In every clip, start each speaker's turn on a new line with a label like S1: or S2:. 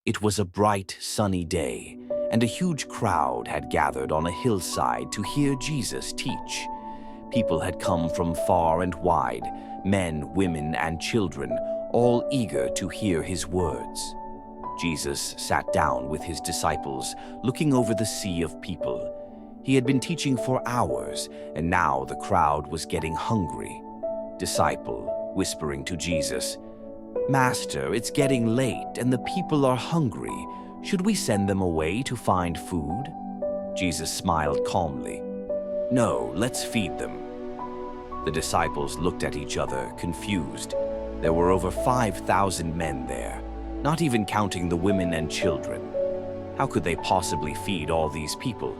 S1: It was a bright, sunny day, and a huge crowd had gathered on a hillside to hear Jesus teach. People had come from far and wide, men, women, and children, all eager to hear his words. Jesus sat down with his disciples, looking over the sea of people. He had been teaching for hours, and now the crowd was getting hungry. Disciple, whispering to Jesus, "Master, it's getting late and the people are hungry. Should we send them away to find food?" Jesus smiled calmly. "No, let's feed them." The disciples looked at each other, confused. There were over 5,000 men there, not even counting the women and children. How could they possibly feed all these people?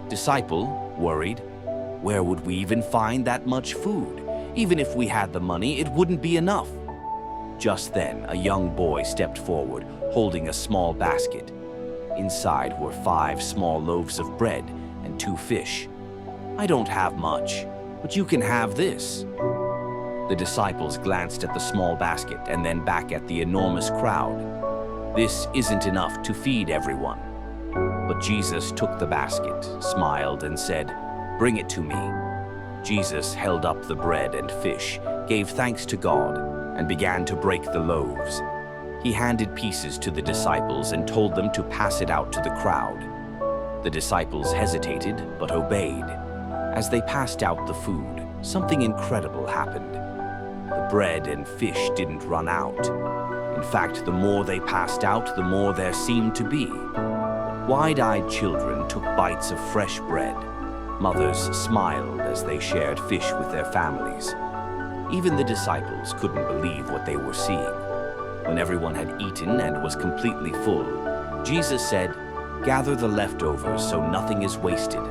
S1: Disciple, worried, "Where would we even find that much food? Even if we had the money, it wouldn't be enough." Just then, a young boy stepped forward, holding a small basket. Inside were 5 small loaves of bread and 2 fish. "I don't have much, but you can have this." The disciples glanced at the small basket and then back at the enormous crowd. This isn't enough to feed everyone. But Jesus took the basket, smiled, and said, "Bring it to me." Jesus held up the bread and fish, gave thanks to God, and began to break the loaves. He handed pieces to the disciples and told them to pass it out to the crowd. The disciples hesitated but obeyed. As they passed out the food, something incredible happened. The bread and fish didn't run out. In fact, the more they passed out, the more there seemed to be. Wide-eyed children took bites of fresh bread. Mothers smiled as they shared fish with their families. Even the disciples couldn't believe what they were seeing. When everyone had eaten and was completely full, Jesus said, "Gather the leftovers so nothing is wasted."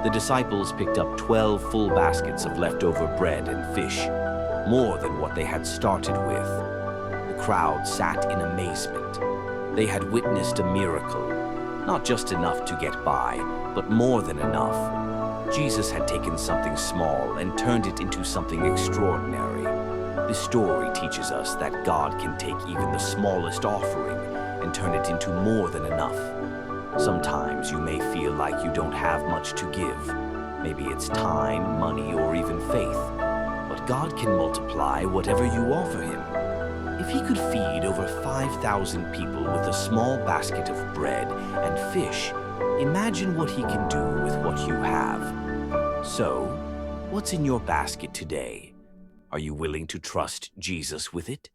S1: The disciples picked up 12 full baskets of leftover bread and fish, more than what they had started with. The crowd sat in amazement. They had witnessed a miracle, not just enough to get by, but more than enough. Jesus had taken something small and turned it into something extraordinary. This story teaches us that God can take even the smallest offering and turn it into more than enough. Sometimes you may feel like you don't have much to give. Maybe it's time, money, or even faith. But God can multiply whatever you offer him. If he could feed over 5,000 people with a small basket of bread and fish, imagine what he can do with what you have. So, what's in your basket today? Are you willing to trust Jesus with it?